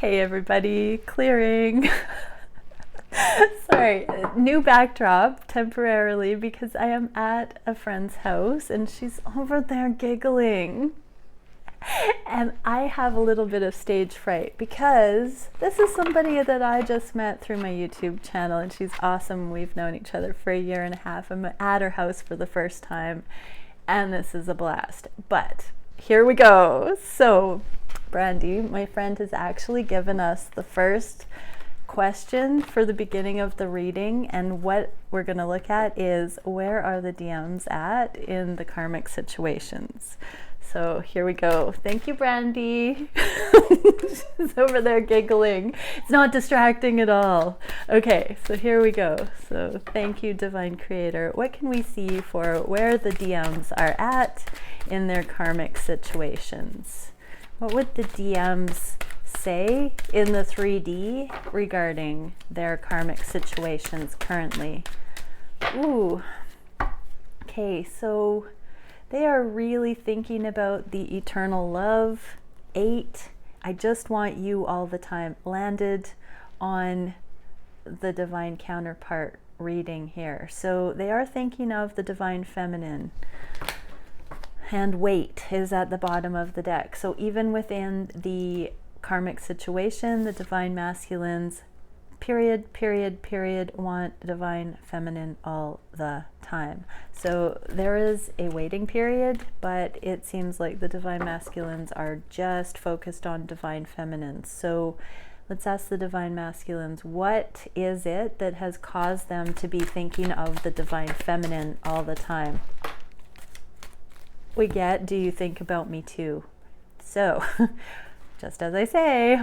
Hey everybody, clearing. Sorry, new backdrop temporarily because I am at a friend's house and she's over there giggling. And I have a little bit of stage fright because this is somebody that I just met through my YouTube channel and she's awesome. We've known each other for a year and a half. I'm at her house for the first time and this is a blast. But here we go. So Brandy, my friend, has actually given us the first question for the beginning of the reading, and what we're going to look at is where are the DMs at in the karmic situations. So here we go. Thank you, Brandy. She's over there giggling. It's not distracting at all. Okay, so here we go. So thank you, Divine Creator. What can we see for where the DMs are at in their karmic situations? What would the DMs say in the 3D regarding their karmic situations currently? Ooh. Okay, so they are really thinking about the eternal love. 8. I just want you all the time. Landed on the divine counterpart reading here. So they are thinking of the divine feminine. And weight is at the bottom of the deck. So even within the karmic situation, the divine masculines, period, want divine feminine all the time. So there is a waiting period, but it seems like the divine masculines are just focused on divine feminines. So let's ask the divine masculines, what is it that has caused them to be thinking of the divine feminine all the time? We get, do you think about me too? So, just as I say,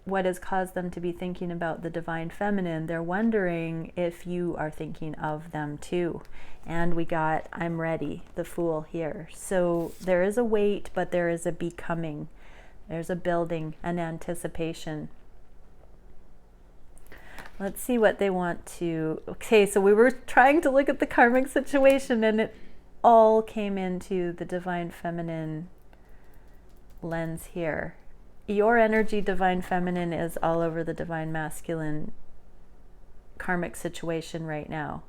what has caused them to be thinking about the divine feminine, they're wondering if you are thinking of them too. And we got, I'm ready, the Fool here. So there is a wait, but there is a becoming. There's a building, an anticipation. Let's see what they want to, okay, so we were trying to look at the karmic situation and it all came into the divine feminine lens here. Your energy, divine feminine, is all over the divine masculine karmic situation right now.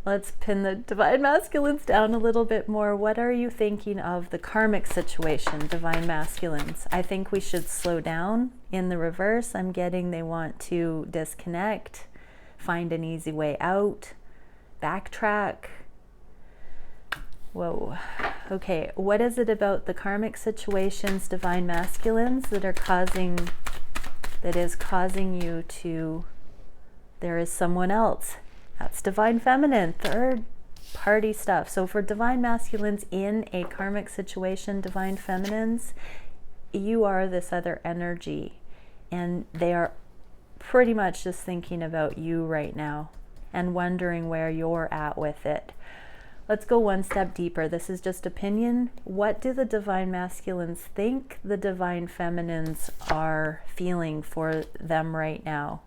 Let's pin the divine masculines down a little bit more. What are you thinking of the karmic situation, divine masculines? I think we should slow down. In the reverse, I'm getting they want to disconnect, find an easy way out, backtrack. Whoa. Okay, what is it about the karmic situations, divine masculines, that is causing you to, there is someone else. That's divine feminine, third party stuff. So for divine masculines in a karmic situation, divine feminines, you are this other energy and they are pretty much just thinking about you right now and wondering where you're at with it. Let's go one step deeper. This is just opinion. What do the divine masculines think the divine feminines are feeling for them right now?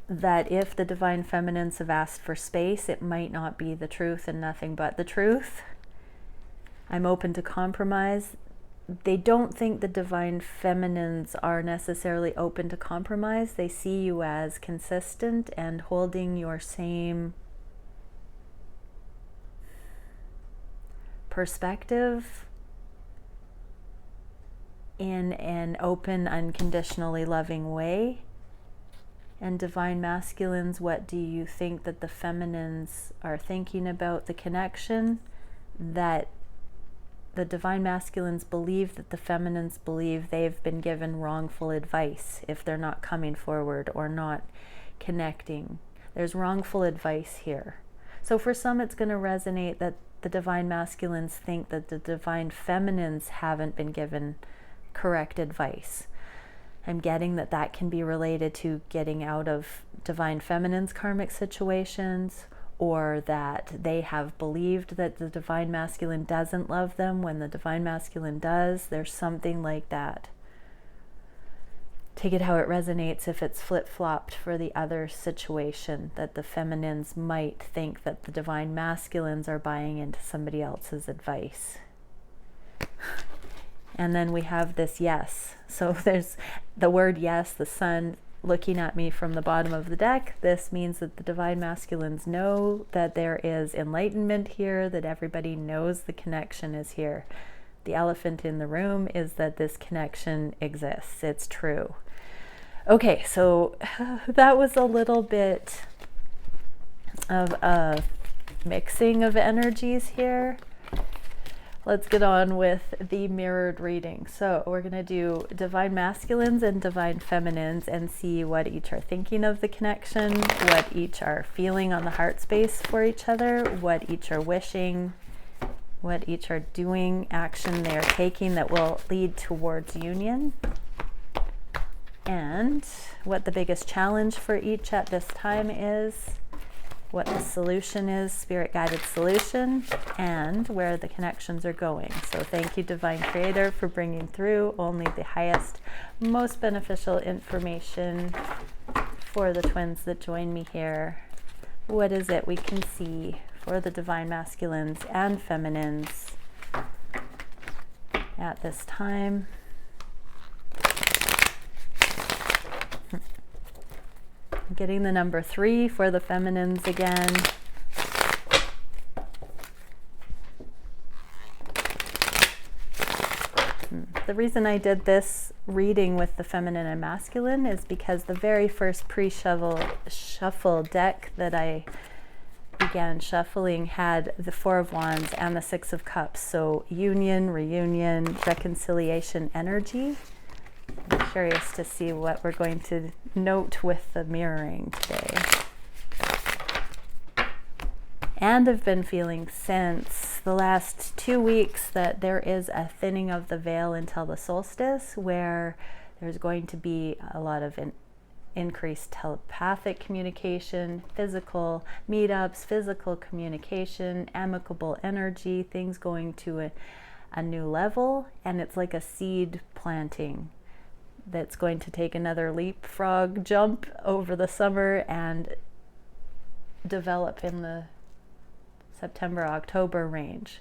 That if the divine feminines have asked for space, it might not be the truth and nothing but the truth. I'm open to compromise. They don't think the divine feminines are necessarily open to compromise. They see you as consistent and holding your same perspective in an open, unconditionally loving way. And divine masculines, what do you think that the feminines are thinking about the connection? That the divine masculines believe that the feminines believe they've been given wrongful advice if they're not coming forward or not connecting. There's wrongful advice here. So for some it's going to resonate that the divine masculines think that the divine feminines haven't been given correct advice. I'm getting that that can be related to getting out of divine feminine's karmic situations, or that they have believed that the divine masculine doesn't love them when the divine masculine does. There's something like that. Take it how it resonates if it's flip-flopped for the other situation, that the feminines might think that the divine masculines are buying into somebody else's advice. And then we have this yes. So there's the word yes, the sun looking at me from the bottom of the deck. This means that the divine masculines know that there is enlightenment here, that everybody knows the connection is here. The elephant in the room is that this connection exists. It's true. Okay, so that was a little bit of a mixing of energies here. Let's get on with the mirrored reading. So we're going to do divine masculines and divine feminines and see what each are thinking of the connection, what each are feeling on the heart space for each other, what each are wishing, what each are doing, action they are taking that will lead towards union, and what the biggest challenge for each at this time is, what the solution is, spirit guided solution, and where the connections are going. So thank you, Divine Creator, for bringing through only the highest, most beneficial information for the twins that join me here. What is it we can see for the divine masculines and feminines at this time? Getting the number 3 for the feminines again. The reason I did this reading with the feminine and masculine is because the very first pre-shuffle deck that I began shuffling had the 4 of Wands and the 6 of Cups. So union, reunion, reconciliation energy. I'm curious to see what we're going to note with the mirroring today. And I've been feeling since the last 2 weeks that there is a thinning of the veil until the solstice, where there's going to be a lot of increased telepathic communication, physical meetups, physical communication, amicable energy, things going to a new level. And it's like a seed planting that's going to take another leapfrog jump over the summer and develop in the September-October range.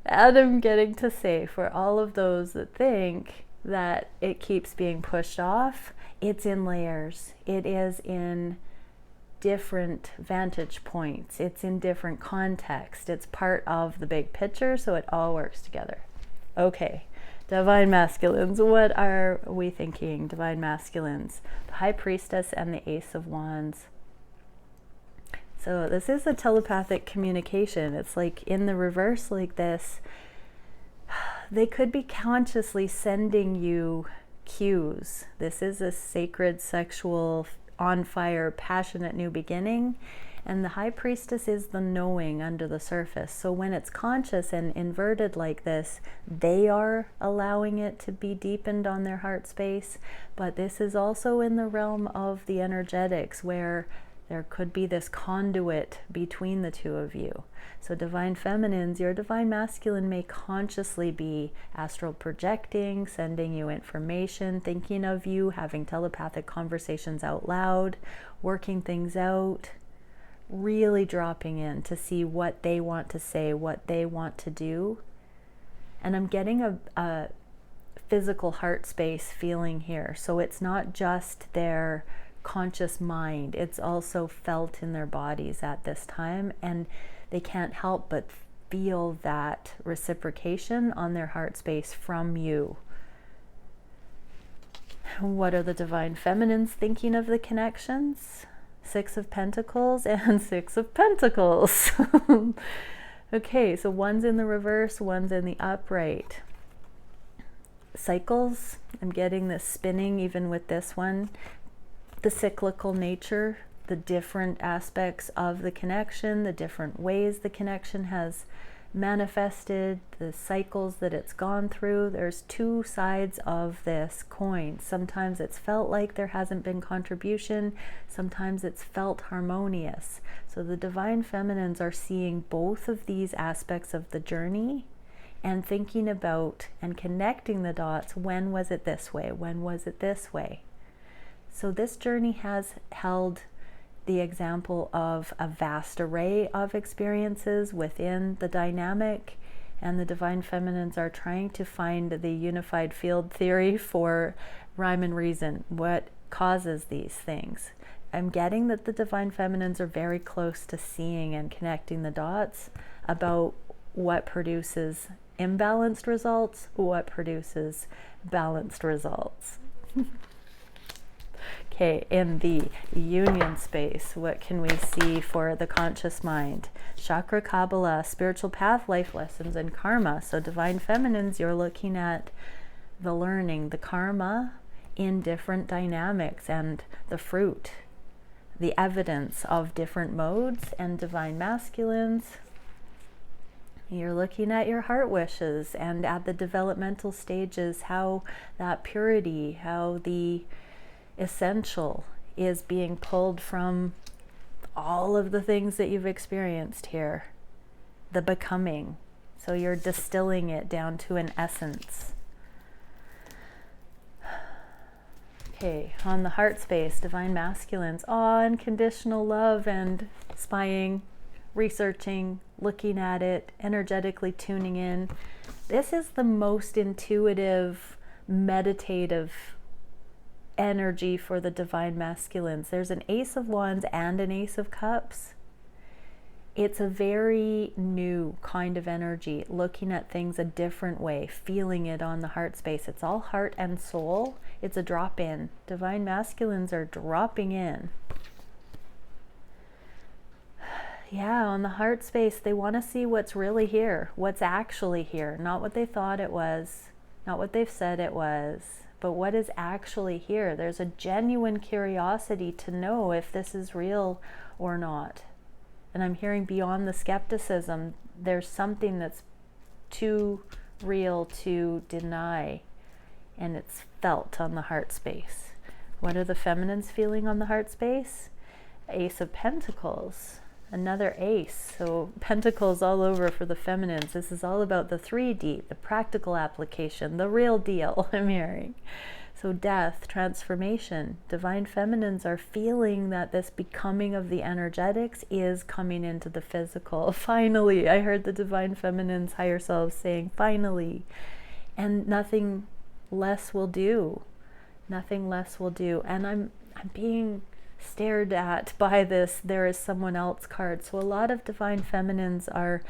And I'm getting to say, for all of those that think that it keeps being pushed off, it's in layers. It is in different vantage points. It's in different context. It's part of the big picture, so it all works together. Okay. Divine masculines, what are we thinking? Divine masculines, the High Priestess and the Ace of Wands. So this is a telepathic communication. It's like in the reverse like this. They could be consciously sending you cues. This is a sacred, sexual, on fire, passionate new beginning. And the High Priestess is the knowing under the surface. So when it's conscious and inverted like this, they are allowing it to be deepened on their heart space. But this is also in the realm of the energetics, where there could be this conduit between the two of you. So divine feminines, your divine masculine may consciously be astral projecting, sending you information, thinking of you, having telepathic conversations out loud, working things out, really dropping in to see what they want to say, what they want to do. And I'm getting a physical heart space feeling here. So it's not just their conscious mind, it's also felt in their bodies at this time, and they can't help but feel that reciprocation on their heart space from you. What are the divine feminines thinking of the connections? 6 of Pentacles and 6 of Pentacles. Okay, so one's in the reverse, one's in the upright. Cycles, I'm getting this spinning even with this one. The cyclical nature, the different aspects of the connection, the different ways the connection has manifested, the cycles that it's gone through. There's 2 sides of this coin. Sometimes it's felt like there hasn't been contribution. Sometimes it's felt harmonious. So the divine feminines are seeing both of these aspects of the journey and thinking about and connecting the dots. When was it this way? When was it this way? So this journey has held the example of a vast array of experiences within the dynamic, and the divine feminines are trying to find the unified field theory for rhyme and reason. What causes these things? I'm getting that the divine feminines are very close to seeing and connecting the dots about what produces imbalanced results, what produces balanced results. Okay, in the union space, what can we see for the conscious mind? Chakra, Kabbalah, spiritual path, life lessons, and karma. So divine feminines, you're looking at the learning, the karma in different dynamics, and the fruit, the evidence of different modes. And divine masculines, you're looking at your heart wishes and at the developmental stages, how that purity, how the essential is being pulled from all of the things that you've experienced here, the becoming. So you're distilling it down to an essence. Okay, on the heart space, divine masculines, unconditional love and spying, researching, looking at it, energetically tuning in. This is the most intuitive, meditative energy for the divine masculines. There's an Ace of Wands and an Ace of Cups. It's a very new kind of energy, looking at things a different way, feeling it on the heart space. It's all heart and soul. It's a drop in. Divine masculines are dropping in. Yeah, on the heart space, they want to see what's really here, what's actually here, not what they thought it was, not what they've said it was, but what is actually here. There's a genuine curiosity to know if this is real or not. And I'm hearing beyond the skepticism, there's something that's too real to deny, and it's felt on the heart space. What are the feminines feeling on the heart space? Ace of Pentacles, another ace. So pentacles all over for the feminines. This is all about the 3D, the practical application, the real deal, I'm hearing. So death, transformation. Divine feminines are feeling that this becoming of the energetics is coming into the physical. Finally, I heard the divine feminines, higher selves saying, finally. And nothing less will do. Nothing less will do. And I'm being stared at by this there is someone else card. So a lot of divine feminines are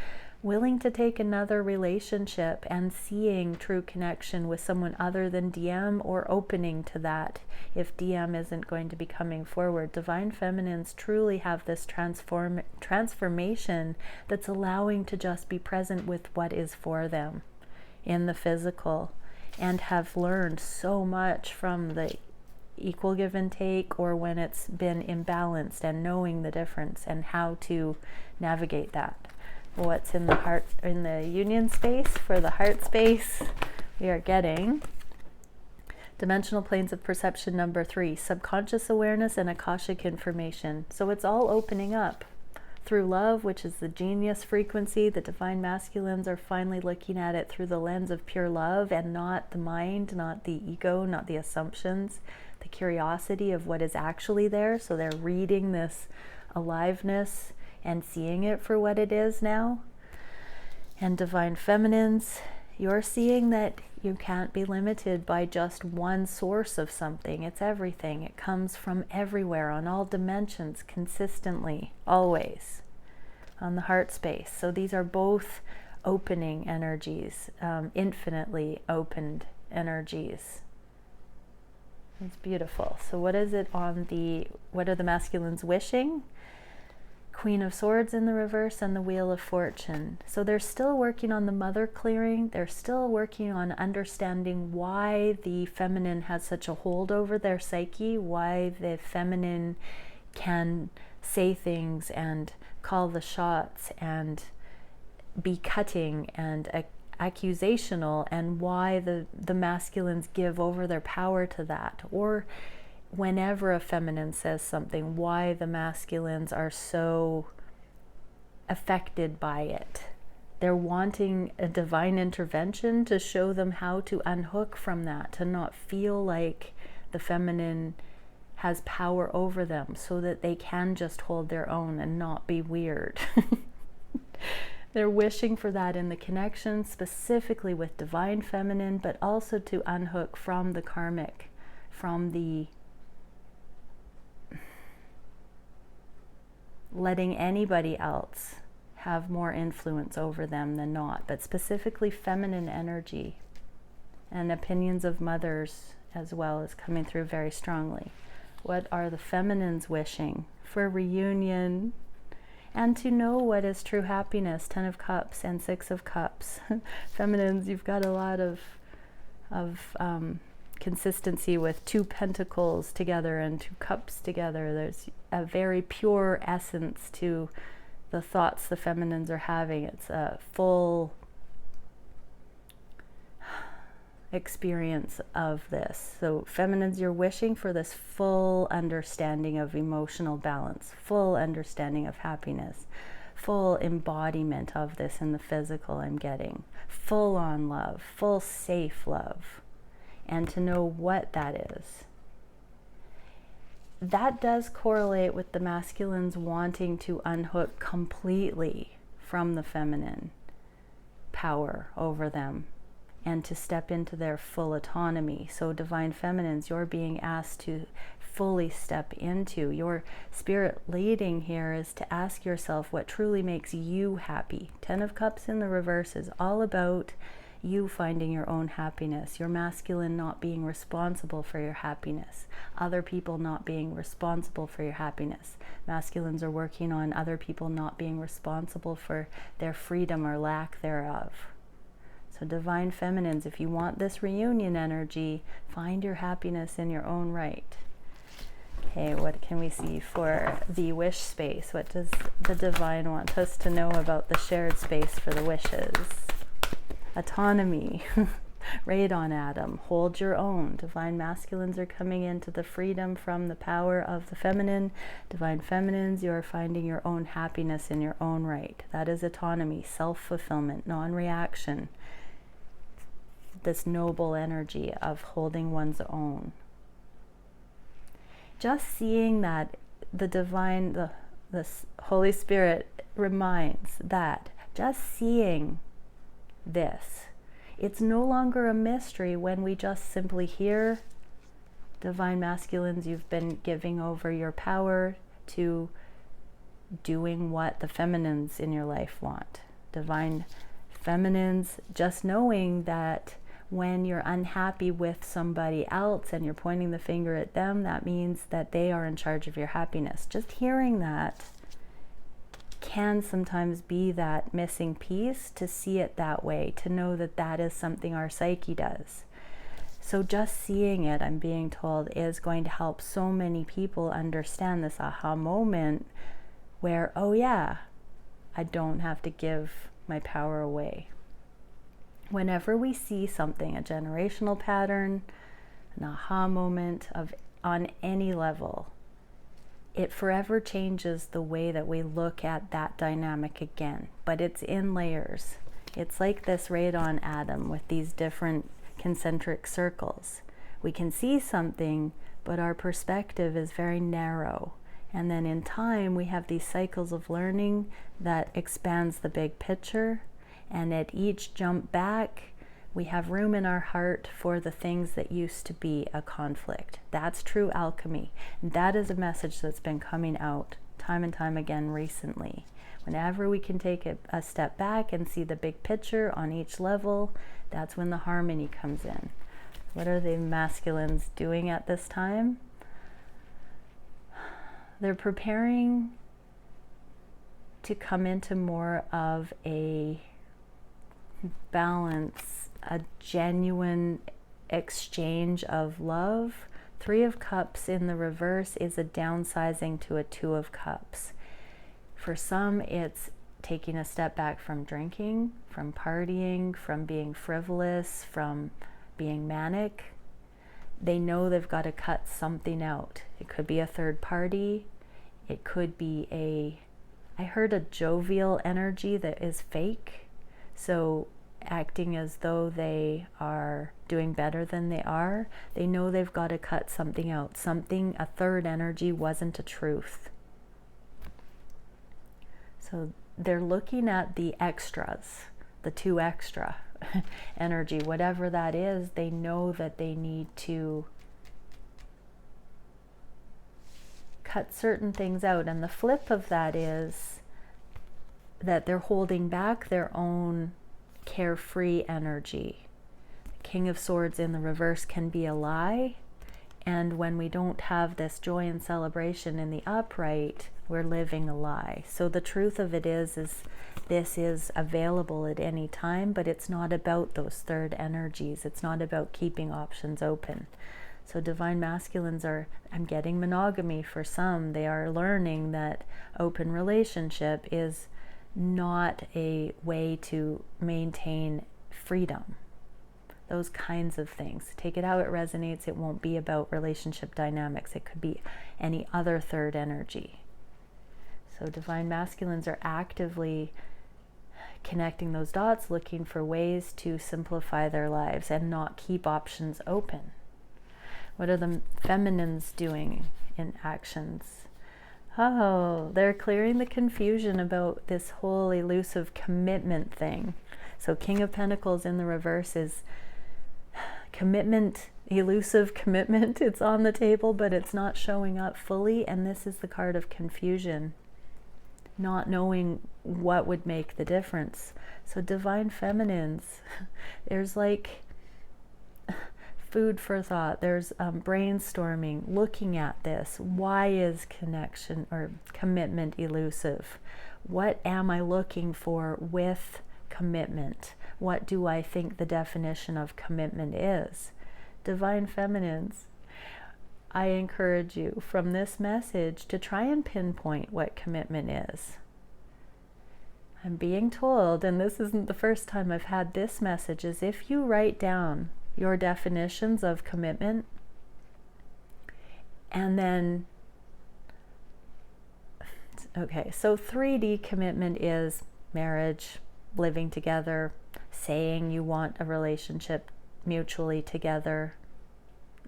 willing to take another relationship and seeing true connection with someone other than DM, or opening to that if DM isn't going to be coming forward. Divine feminines truly have this transformation that's allowing to just be present with what is for them in the physical, and have learned so much from the equal give and take, or when it's been imbalanced, and knowing the difference and how to navigate that. What's in the heart, in the union space for the heart space? We are getting dimensional planes of perception number 3, subconscious awareness and Akashic information. So it's all opening up through love, which is the genius frequency. The divine masculines are finally looking at it through the lens of pure love, and not the mind, not the ego, not the assumptions, the curiosity of what is actually there. So they're reading this aliveness and seeing it for what it is now. And divine feminines, you're seeing that you can't be limited by just one source of something. It's everything. It comes from everywhere, on all dimensions, consistently, always, on the heart space. So these are both opening energies, infinitely opened energies. It's beautiful. So what is it on the, what are the masculines wishing? Queen of Swords in the reverse and the Wheel of Fortune. So they're still working on the mother clearing. They're still working on understanding why the feminine has such a hold over their psyche, why the feminine can say things and call the shots and be cutting and accusational, and why the masculines give over their power to that. Or whenever a feminine says something, why the masculines are so affected by it. They're wanting a divine intervention to show them how to unhook from that, to not feel like the feminine has power over them, so that they can just hold their own and not be weird. They're wishing for that in the connection, specifically with divine feminine, but also to unhook from the karmic, from the letting anybody else have more influence over them than not, but specifically feminine energy and opinions of mothers as well is coming through very strongly. What are the feminines wishing? For reunion and to know what is true happiness. 10 of Cups and 6 of Cups. Feminines, you've got a lot of consistency with 2 pentacles together and 2 cups together. There's a very pure essence to the thoughts the feminines are having. It's a full experience of this. So feminines, you're wishing for this full understanding of emotional balance, full understanding of happiness, full embodiment of this in the physical. I'm getting full on love, full safe love, and to know what that is. That does correlate with the masculines wanting to unhook completely from the feminine power over them and to step into their full autonomy. So divine feminines, you're being asked to fully step into. Your spirit leading here is to ask yourself what truly makes you happy. 10 of Cups in the reverse is all about you finding your own happiness, your masculine not being responsible for your happiness, other people not being responsible for your happiness. Masculines are working on other people not being responsible for their freedom or lack thereof. So divine feminines, if you want this reunion energy, find your happiness in your own right. Okay, what can we see for the wish space? What does the divine want us to know about the shared space for the wishes? Autonomy. Radon atom. Hold your own. Divine masculines are coming into the freedom from the power of the feminine. Divine feminines, you are finding your own happiness in your own right. That is autonomy, self-fulfillment, non-reaction. This noble energy of holding one's own. Just seeing that the divine, the Holy Spirit reminds that just seeing this, it's no longer a mystery when we just simply hear. Divine masculines, you've been giving over your power to doing what the feminines in your life want. Divine feminines, just knowing that when you're unhappy with somebody else and you're pointing the finger at them, that means that they are in charge of your happiness. Just hearing that can sometimes be that missing piece, to see it that way, to know that that is something our psyche does. So just seeing it, I'm being told, is going to help so many people understand this aha moment where, oh yeah, I don't have to give my power away. Whenever we see something, a generational pattern, an aha moment on any level, it forever changes the way that we look at that dynamic again. But it's in layers. It's like this radon atom with these different concentric circles. We can see something, but our perspective is very narrow. And then in time, we have these cycles of learning that expands the big picture. And at each jump back, we have room in our heart for the things that used to be a conflict. That's true alchemy. And that is a message that's been coming out time and time again recently. Whenever we can take a step back and see the big picture on each level, that's when the harmony comes in. What are the masculines doing at this time? They're preparing to come into more of a balance, a genuine exchange of love. 3 of Cups in the reverse is a downsizing to a 2 of Cups. For some, it's taking a step back from drinking, from partying, from being frivolous, from being manic. They know they've got to cut something out. It could be a third party. It could be I heard a jovial energy that is fake. So acting as though they are doing better than they are. They know they've got to cut something out. Something, a third energy wasn't a truth. So they're looking at the extras, the 2 extra energy, whatever that is. They know that they need to cut certain things out. And the flip of that is that they're holding back their own carefree energy. King of Swords in the reverse can be a lie. And when we don't have this joy and celebration in the upright, we're living a lie. So the truth of it is this is available at any time, but it's not about those third energies. It's not about keeping options open. So divine masculines are, I'm getting monogamy for some. They are learning that open relationship is not a way to maintain freedom. Those kinds of things. Take it how it resonates. It won't be about relationship dynamics. It could be any other third energy. So divine masculines are actively connecting those dots, looking for ways to simplify their lives and not keep options open. What are the feminines doing in actions? Oh, they're clearing the confusion about this whole elusive commitment thing. So King of Pentacles in the reverse is commitment, elusive commitment. It's on the table, but it's not showing up fully. And this is the card of confusion, not knowing what would make the difference. So divine feminines, there's like food for thought. There's brainstorming, looking at this. Why is connection or commitment elusive? What am I looking for with commitment? What do I think the definition of commitment is? Divine feminines, I encourage you from this message to try and pinpoint what commitment is. I'm being told, and this isn't the first time I've had this message, is if you write down your definitions of commitment and then, okay, so 3D commitment is marriage, living together, saying you want a relationship mutually together,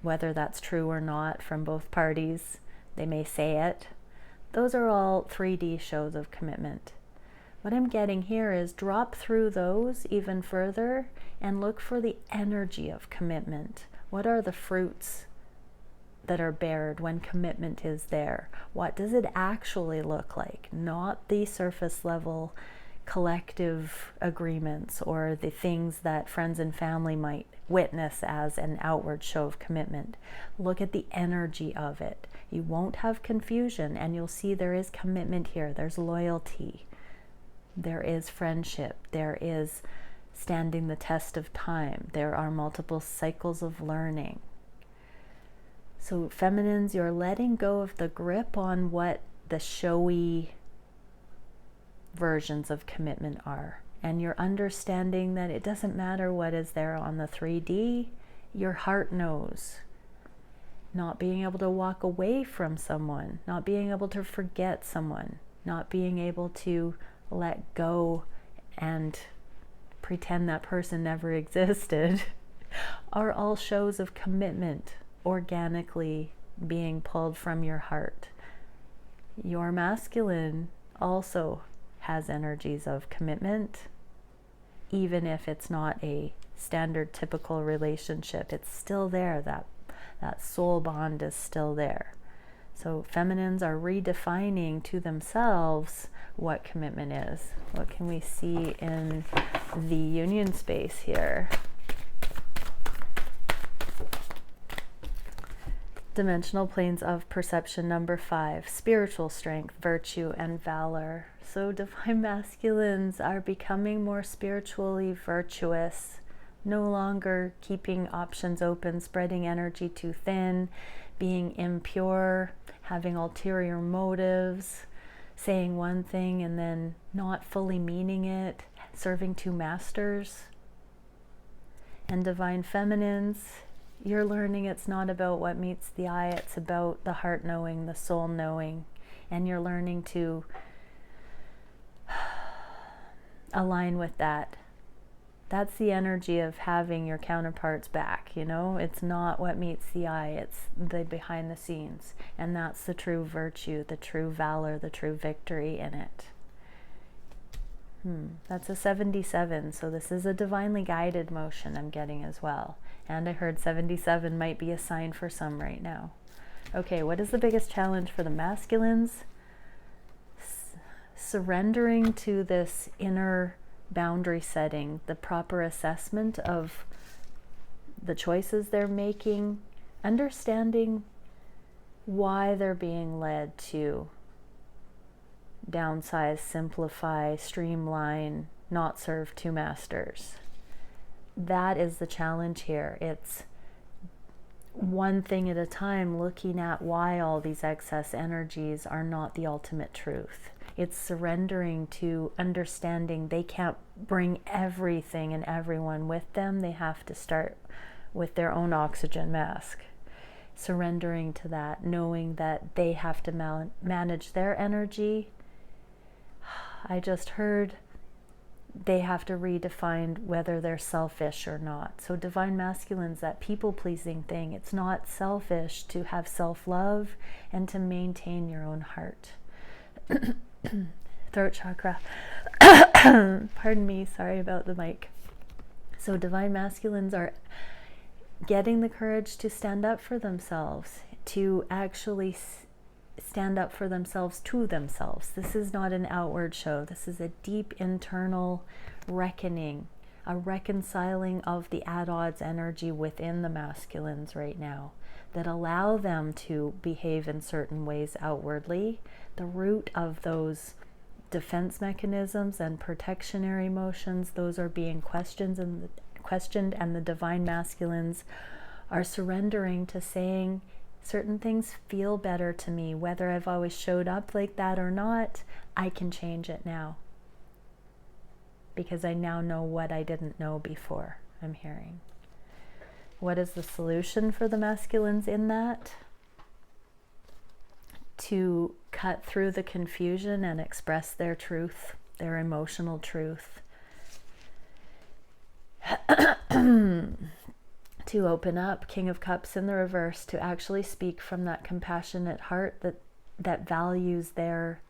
whether that's true or not from both parties. They may say it. Those are all 3D shows of commitment. What I'm getting here is drop through those even further and look for the energy of commitment. What are the fruits that are bared when commitment is there? What does it actually look like? Not the surface level collective agreements or the things that friends and family might witness as an outward show of commitment. Look at the energy of it. You won't have confusion, and you'll see there is commitment here. There's loyalty. There is friendship. There is standing the test of time. There are multiple cycles of learning. So feminines, you're letting go of the grip on what the showy versions of commitment are, and you're understanding that it doesn't matter what is there on the 3D. Your heart knows. Not being able to walk away from someone, not being able to forget someone, not being able to let go and pretend that person never existed are all shows of commitment organically being pulled from your heart. Your masculine also has energies of commitment, even if it's not a standard typical relationship. It's still there. That soul bond is still there. So feminines are redefining to themselves what commitment is. What can we see in the union space here? Dimensional planes of perception number 5, spiritual strength, virtue, and valor. So divine masculines are becoming more spiritually virtuous, no longer keeping options open, spreading energy too thin, being impure, having ulterior motives, saying one thing and then not fully meaning it, serving two masters. And divine feminines, you're learning it's not about what meets the eye, it's about the heart knowing, the soul knowing, and you're learning to align with that. That's the energy of having your counterparts back, you know? It's not what meets the eye, it's the behind the scenes. And that's the true virtue, the true valor, the true victory in it. That's a 77, so this is a divinely guided motion I'm getting as well. And I heard 77 might be a sign for some right now. Okay, what is the biggest challenge for the masculines? Surrendering to this inner boundary setting, the proper assessment of the choices they're making, understanding why they're being led to downsize, simplify, streamline, not serve two masters. That is the challenge here. It's one thing at a time, looking at why all these excess energies are not the ultimate truth. It's surrendering to understanding they can't bring everything and everyone with them. They have to start with their own oxygen mask. Surrendering to that, knowing that they have to manage their energy. I just heard they have to redefine whether they're selfish or not. So divine masculine's that people-pleasing thing. It's not selfish to have self-love and to maintain your own heart. Throat chakra. Pardon me, sorry about the mic. So divine masculines are getting the courage to stand up for themselves, to actually stand up for themselves to themselves. This is not an outward show. This is a deep internal reckoning, a reconciling of the at odds energy within the masculines right now that allow them to behave in certain ways outwardly. The root of those defense mechanisms and protectionary motions, those are being questioned, and the divine masculines are surrendering to saying, certain things feel better to me, whether I've always showed up like that or not. I can change it now because I now know what I didn't know before. I'm hearing. What is the solution for the masculines in that? To cut through the confusion and express their truth, their emotional truth. To open up, King of Cups in the reverse, to actually speak from that compassionate heart that values their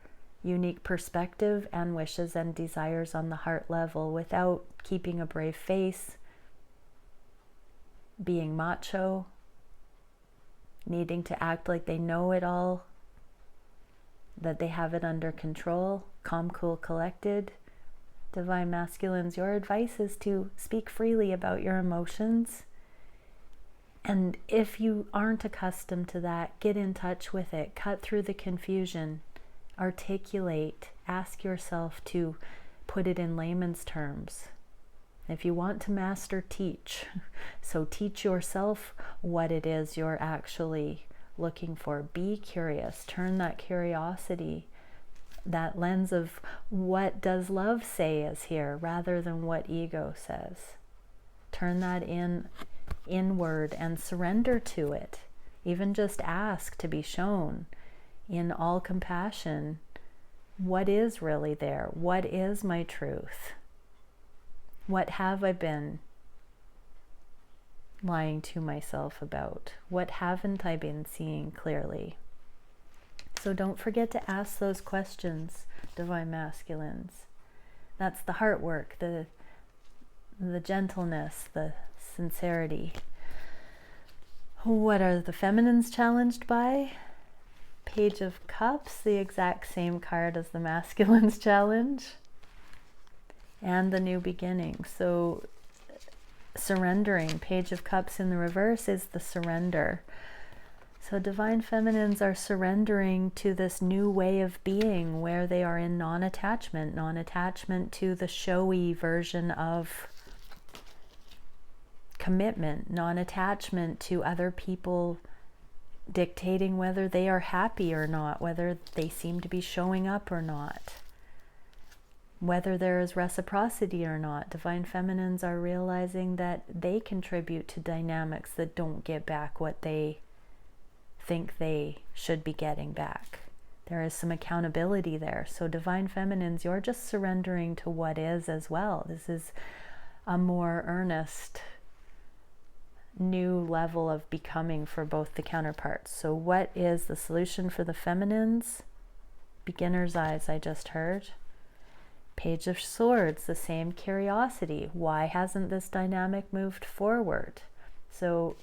unique perspective and wishes and desires on the heart level without keeping a brave face, being macho, needing to act like they know it all, that they have it under control, calm, cool, collected. Divine masculines, your advice is to speak freely about your emotions. And if you aren't accustomed to that, get in touch with it. Cut through the confusion. Articulate. Ask yourself to put it in layman's terms. If you want to master, teach. So teach yourself what it is you're actually looking for. Be curious. Turn that curiosity, that lens of what does love say is here rather than what ego says. Turn that inward and surrender to it. Even just ask to be shown in all compassion what is really there. What is my truth? What have I been lying to myself about? What haven't I been seeing clearly? So don't forget to ask those questions, divine masculines. That's the heart work, the gentleness, the sincerity. What are the feminines challenged by? Page of Cups, the exact same card as the masculines challenge. And the new beginning. So surrendering, Page of Cups in the reverse is the surrender. So divine feminines are surrendering to this new way of being where they are in non-attachment to the showy version of commitment, non-attachment to other people dictating whether they are happy or not, whether they seem to be showing up or not, whether there is reciprocity or not. Divine feminines are realizing that they contribute to dynamics that don't get back what they think they should be getting back. There is some accountability there. So divine feminines, you're just surrendering to what is as well. This is a more earnest new level of becoming for both the counterparts. So what is the solution for the feminines? Beginner's eyes, I just heard. Page of Swords, the same curiosity. Why hasn't this dynamic moved forward? So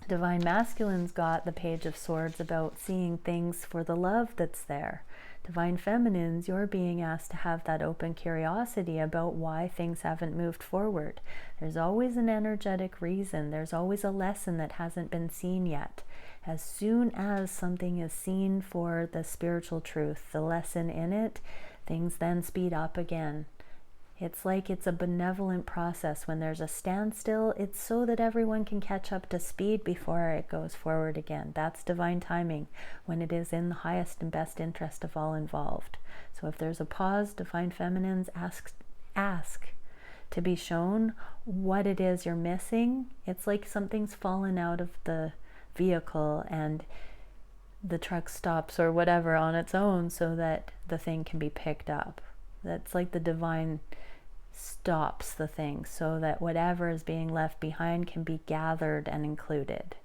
Divine Masculine's got the Page of Swords about seeing things for the love that's there. Divine Feminines, you're being asked to have that open curiosity about why things haven't moved forward. There's always an energetic reason. There's always a lesson that hasn't been seen yet. As soon as something is seen for the spiritual truth, the lesson in it, things then speed up again. It's like it's a benevolent process. When there's a standstill, it's so that everyone can catch up to speed before it goes forward again. That's divine timing, when it is in the highest and best interest of all involved. So if there's a pause, Divine Feminines, ask to be shown what it is you're missing. It's like something's fallen out of the vehicle and the truck stops or whatever on its own so that the thing can be picked up. That's like the divine stops the thing so that whatever is being left behind can be gathered and included.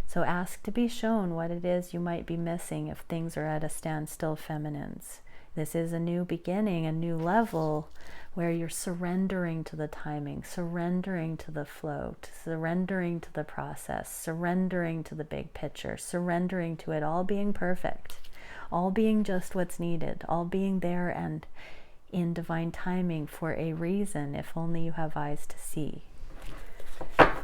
So ask to be shown what it is you might be missing if things are at a standstill, feminines. This is a new beginning, a new level where you're surrendering to the timing, surrendering to the flow, surrendering to the process, surrendering to the big picture, surrendering to it all being perfect, all being just what's needed, all being there and in divine timing for a reason, if only you have eyes to see.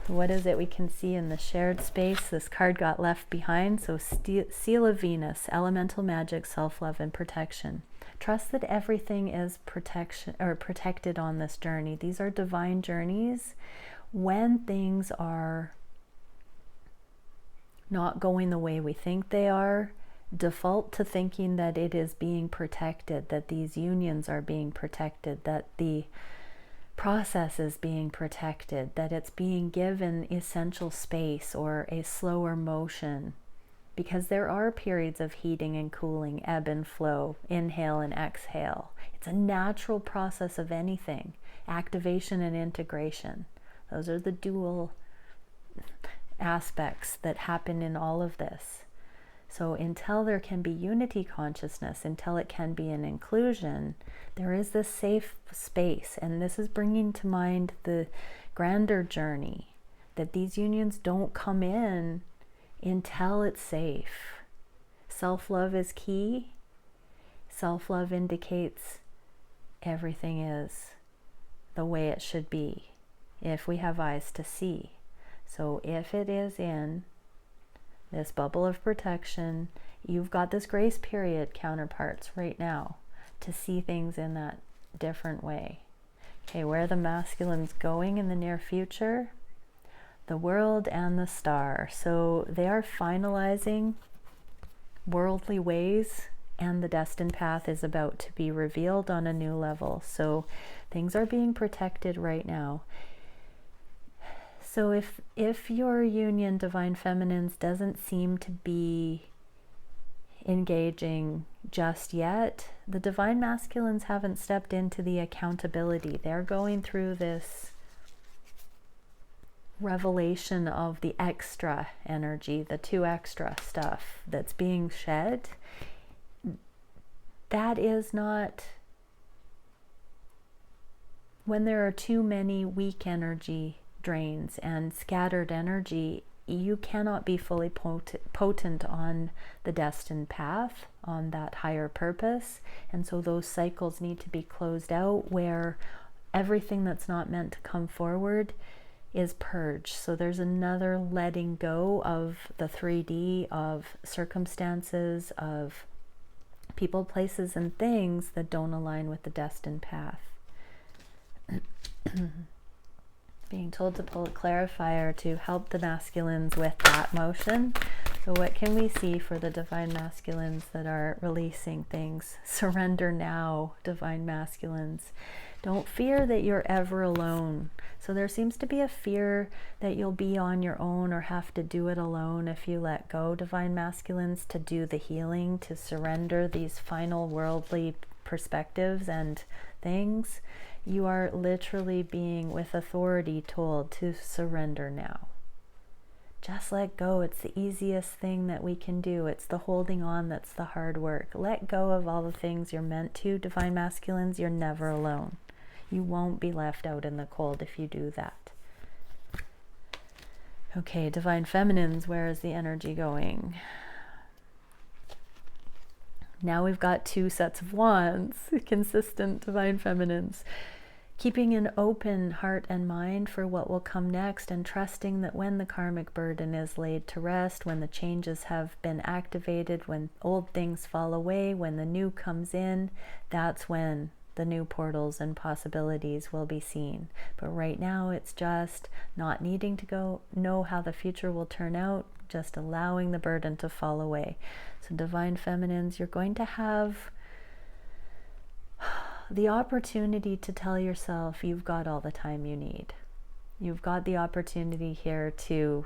What is it we can see in the shared space? This card got left behind. So Seal of Venus, elemental magic, self-love, and protection. Trust that everything is protected on this journey. These are divine journeys. When things are not going the way we think they are, default to thinking that it is being protected, that these unions are being protected, that the process is being protected, that it's being given essential space or a slower motion, because there are periods of heating and cooling, ebb and flow, inhale and exhale. It's a natural process of anything, activation and integration. Those are the dual aspects that happen in all of this. So until there can be unity consciousness, until it can be an inclusion, there is this safe space. And this is bringing to mind the grander journey, that these unions don't come in until it's safe. Self-love is key. Self-love indicates everything is the way it should be, if we have eyes to see. So if it is in this bubble of protection, you've got this grace period, counterparts, right now to see things in that different way. Okay, where are the masculines going in the near future? The world and the star. So they are finalizing worldly ways, and the destined path is about to be revealed on a new level. So things are being protected right now. So if your union, Divine Feminines, doesn't seem to be engaging just yet, the Divine Masculines haven't stepped into the accountability. They're going through this revelation of the extra energy, the too extra stuff that's being shed. That is not, when there are too many weak energy drains and scattered energy, you cannot be fully potent on the destined path, on that higher purpose. And so those cycles need to be closed out, where everything that's not meant to come forward is purged. So there's another letting go of the 3D, of circumstances, of people, places, and things that don't align with the destined path. Being told to pull a clarifier to help the masculines with that motion. So what can we see for the Divine Masculines that are releasing things? Surrender now, Divine Masculines. Don't fear that you're ever alone. So there seems to be a fear that you'll be on your own or have to do it alone if you let go, Divine Masculines, to do the healing, to surrender these final worldly perspectives and things. You are literally being with authority told to surrender now. Just let go. It's the easiest thing that we can do. It's the holding on that's the hard work. Let go of all the things you're meant to, Divine Masculines. You're never alone. You won't be left out in the cold if you do that. Okay, Divine Feminines, where is the energy going? Now we've got 2 sets of wands, consistent Divine Feminines. Keeping an open heart and mind for what will come next, and trusting that when the karmic burden is laid to rest, when the changes have been activated, when old things fall away, when the new comes in, that's when the new portals and possibilities will be seen. But right now it's just not needing to know how the future will turn out, just allowing the burden to fall away. So Divine Feminines, you're going to have the opportunity to tell yourself you've got all the time you need. You've got the opportunity here to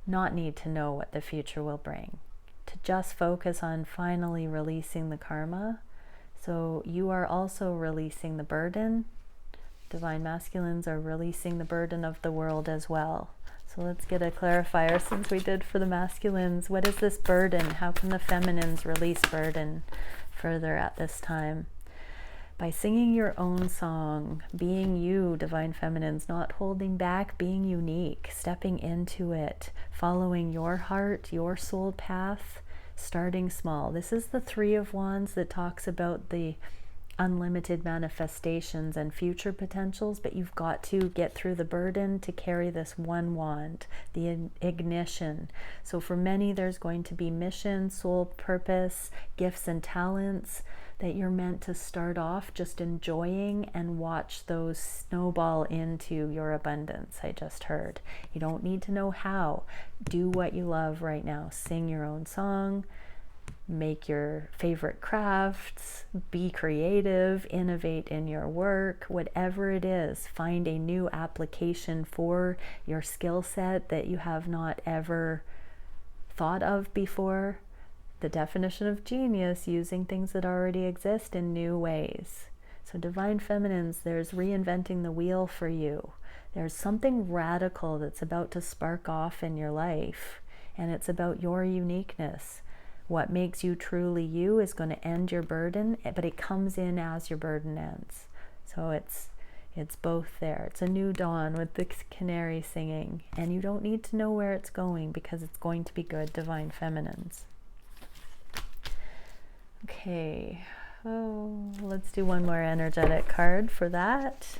not need to know what the future will bring, to just focus on finally releasing the karma. So you are also releasing the burden. Divine Masculines are releasing the burden of the world as well. So let's get a clarifier since we did for the masculines. What is this burden? How can the feminines release burden further at this time? By singing your own song, being you, Divine Feminines, not holding back, being unique, stepping into it, following your heart, your soul path, starting small. This is the 3 of Wands that talks about the unlimited manifestations and future potentials, but you've got to get through the burden to carry this one wand, the ignition. So for many, there's going to be mission, soul purpose, gifts and talents that you're meant to start off just enjoying and watch those snowball into your abundance. I just heard. You don't need to know how. Do what you love right now. Sing your own song, make your favorite crafts, be creative, innovate in your work, whatever it is. Find a new application for your skill set that you have not ever thought of before. The definition of genius, using things that already exist in new ways. So Divine Feminines, there's reinventing the wheel for you. There's something radical that's about to spark off in your life, and it's about your uniqueness. What makes you truly you is going to end your burden, but it comes in as your burden ends. So it's both there. It's a new dawn with the canary singing, and you don't need to know where it's going because it's going to be good, Divine Feminines. Okay, let's do one more energetic card for that.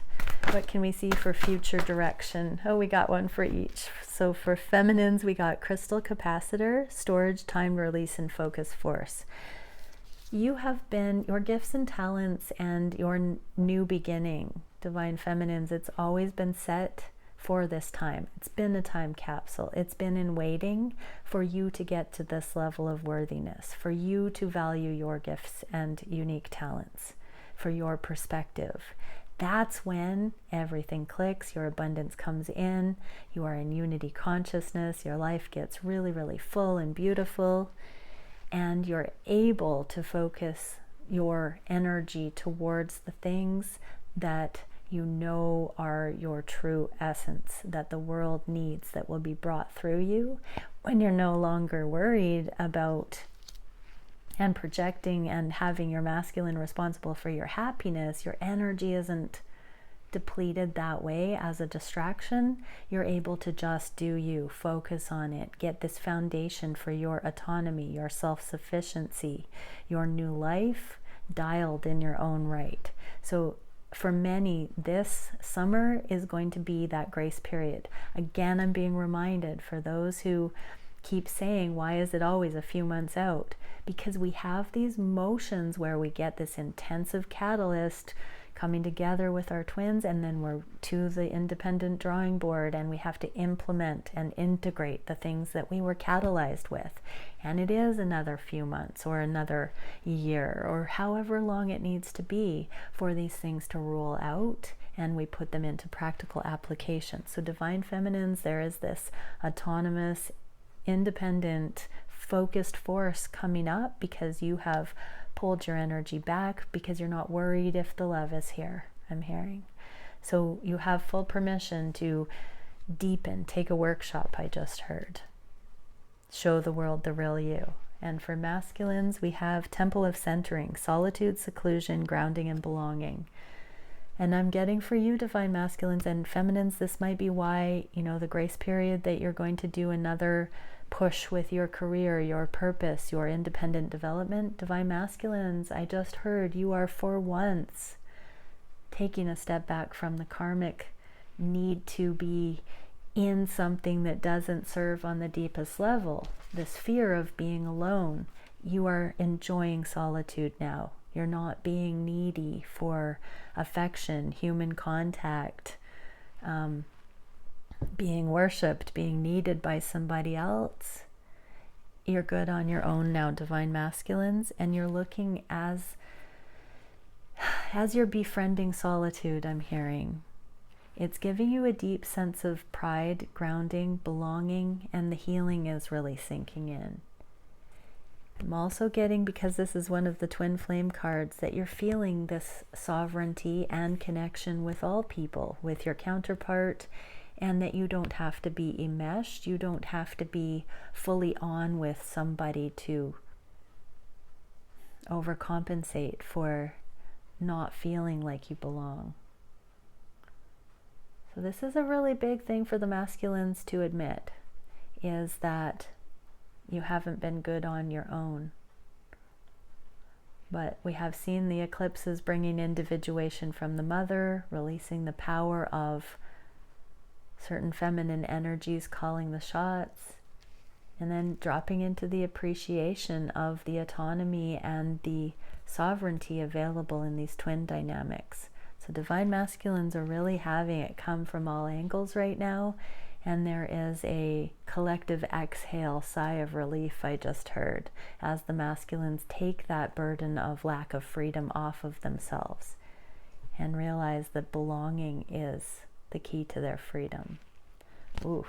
What can we see for future direction? We got one for each. So for feminines, we got crystal capacitor, storage, time, release, and focus force. You have been, your gifts and talents and your new beginning, Divine Feminines, it's always been set for this time. It's been a time capsule. It's been in waiting for you to get to this level of worthiness, for you to value your gifts and unique talents, for your perspective. That's when everything clicks, your abundance comes in, you are in unity consciousness, your life gets really, really full and beautiful, and you're able to focus your energy towards the things that you know are your true essence, that the world needs, that will be brought through you when you're no longer worried about and projecting and having your masculine responsible for your happiness. Your energy isn't depleted that way as a distraction. You're able to just do you, focus on it, get this foundation for your autonomy, your self-sufficiency, your new life dialed in your own right. So for many, this summer is going to be that grace period. Again, I'm being reminded for those who keep saying, why is it always a few months out? Because we have these motions where we get this intensive catalyst coming together with our twins, and then we're to the independent drawing board, and we have to implement and integrate the things that we were catalyzed with. And it is another few months or another year or however long it needs to be for these things to roll out and we put them into practical application. So Divine Feminines, there is this autonomous, independent, focused force coming up because you have pulled your energy back, because you're not worried if the love is here, I'm hearing. So you have full permission to deepen, take a workshop, I just heard. Show the world the real you. And for masculines, we have Temple of Centering, solitude, seclusion, grounding, and belonging. And I'm getting for you, divine masculines and feminines, this might be why, you know, the grace period that you're going to do another push with your career, your purpose, your independent development. Divine masculines, I just heard you are for once taking a step back from the karmic need to be in something that doesn't serve on the deepest level. This fear of being alone. You are enjoying solitude now. You're not being needy for affection, human contact, being worshipped, being needed by somebody else. You're good on your own now, divine masculines, and you're looking as you're befriending solitude, I'm hearing. It's giving you a deep sense of pride, grounding, belonging, and the healing is really sinking in. I'm also getting, because this is one of the twin flame cards, that you're feeling this sovereignty and connection with all people, with your counterpart, and that you don't have to be enmeshed, you don't have to be fully on with somebody to overcompensate for not feeling like you belong. So this is a really big thing for the masculines to admit, is that you haven't been good on your own. But we have seen the eclipses bringing individuation from the mother, releasing the power of certain feminine energies calling the shots, and then dropping into the appreciation of the autonomy and the sovereignty available in these twin dynamics. So divine masculines are really having it come from all angles right now, and there is a collective exhale, sigh of relief I just heard, as the masculines take that burden of lack of freedom off of themselves and realize that belonging is the key to their freedom. Oof.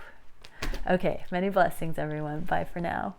Okay, many blessings, everyone. Bye for now.